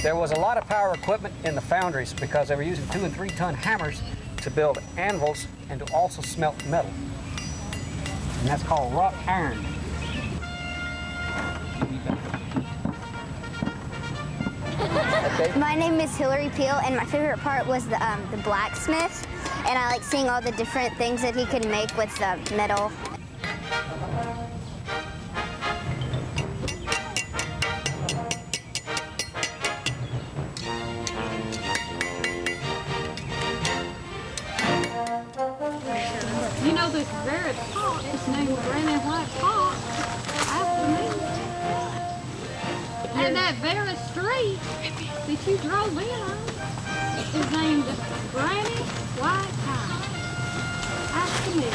There was a lot of power equipment in the foundries because they were using 2- and 3-ton hammers to build anvils and to also smelt metal. And that's called wrought iron. My name is Hillary Peel, and my favorite part was the blacksmith. And I like seeing all the different things that he could make with the metal. You know this very pot is named Granny White Pot after me. And that very street that you drove in on is named Granny White Pot after me.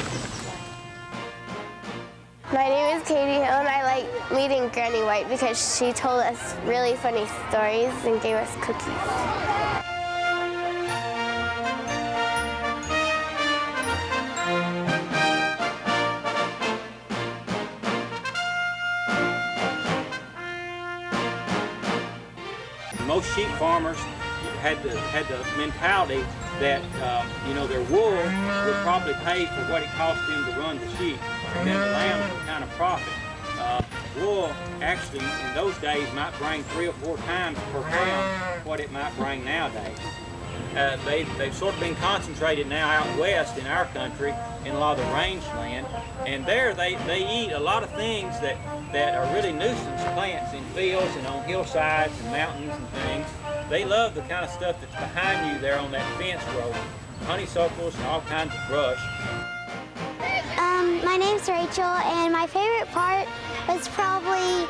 My name is Katie Hill, and I like meeting Granny White because she told us really funny stories and gave us cookies. Most sheep farmers had the mentality that you know, their wool would probably pay for what it cost them to run the sheep, and then the lambs would kind of profit. Wool actually in those days might bring 3 or 4 times per pound what it might bring nowadays. They've sort of been concentrated now out west in our country in a lot of the rangeland, and there they eat a lot of things that are really nuisance plants in fields and on hillsides and mountains and things. They love the kind of stuff that's behind you there on that fence row, honeysuckles and all kinds of brush. My name's Rachel, and my favorite part was probably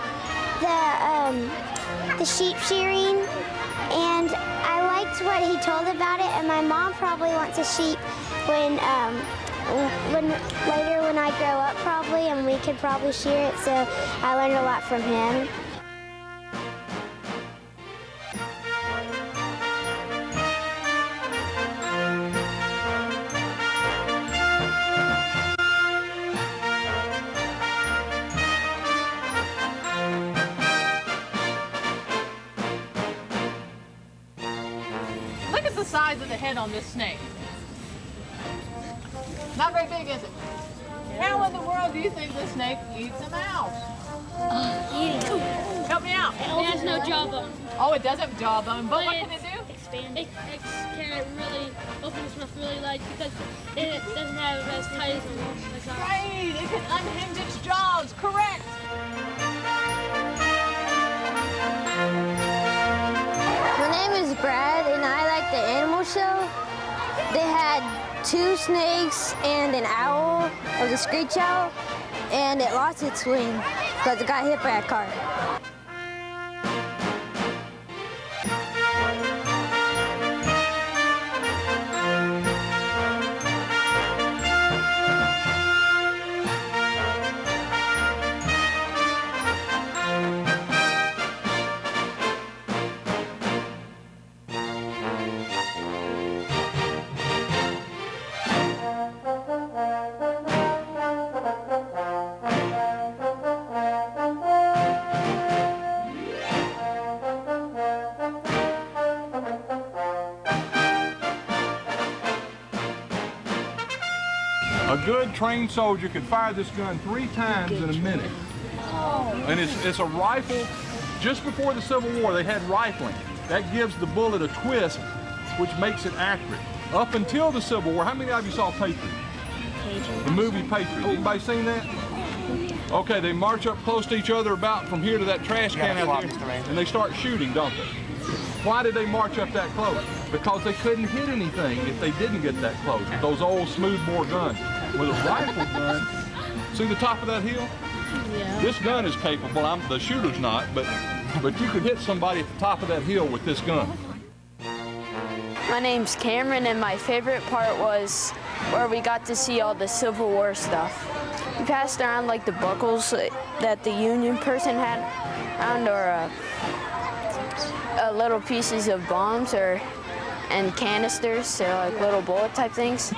the sheep shearing, and I liked what he told about it. And my mom probably wants a sheep when later when I grow up probably, and we could probably shear it. So I learned a lot from him. Look at the size of the head on this snake. Not very big, is it? How in the world do you think this snake eats a mouse? Eating. Help me out. It has no jawbone. Oh, it does have jawbone, but what can it do? Expand. It can really open its mouth really large because it doesn't have as tight as a wolf. Right, it can unhinge its jaws, correct. My name is Brad, and I like the animal show. They had 2 snakes and an owl. It was a screech owl, and it lost its wing because it got hit by a car. A good trained soldier could fire this gun 3 times in a minute. And it's a rifle. Just before the Civil War, they had rifling. That gives the bullet a twist, which makes it accurate. Up until the Civil War, how many of you saw Patriot? The movie Patriot. Anybody seen that? Okay, they march up close to each other about from here to that trash can out there, and they start shooting, don't they? Why did they march up that close? Because they couldn't hit anything if they didn't get that close with those old smoothbore guns. With a rifle gun, see the top of that hill? Yeah. This gun is capable, the shooter's not, but you could hit somebody at the top of that hill with this gun. My name's Cameron, and my favorite part was where we got to see all the Civil War stuff. We passed around like the buckles that the Union person had around, or little pieces of bombs and canisters, so like little bullet type things.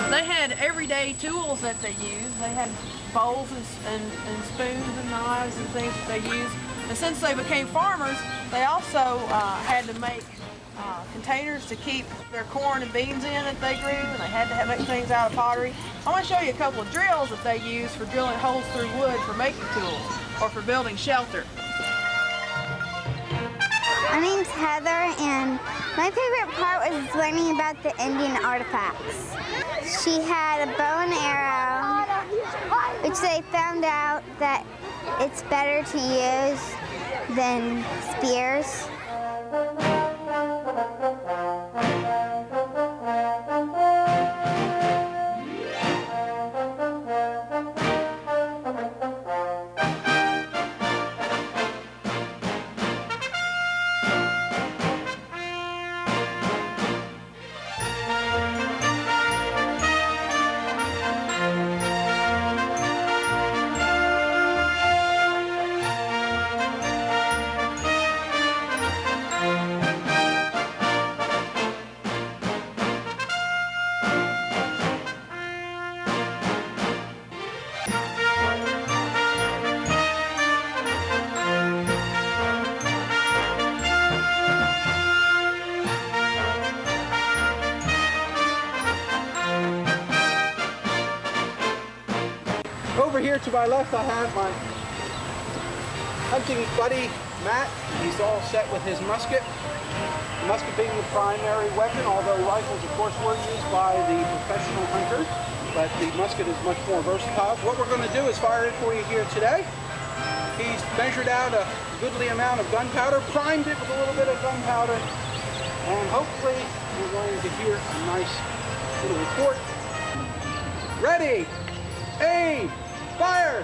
They had everyday tools that they used. They had bowls and spoons and knives and things that they used. And since they became farmers, they also had to make containers to keep their corn and beans in that they grew, and they had to make things out of pottery. I want to show you a couple of drills that they used for drilling holes through wood for making tools or for building shelter. My name's Heather, and my favorite part was learning about the Indian artifacts. She had a bow and arrow, which they found out that it's better to use than spears. Over here to my left, I have my hunting buddy, Matt. He's all set with his musket. The musket being the primary weapon, although rifles, of course, were used by the professional hunter, but the musket is much more versatile. What we're going to do is fire it for you here today. He's measured out a goodly amount of gunpowder, primed it with a little bit of gunpowder, and hopefully we're going to hear a nice little report. Ready, aim, fire!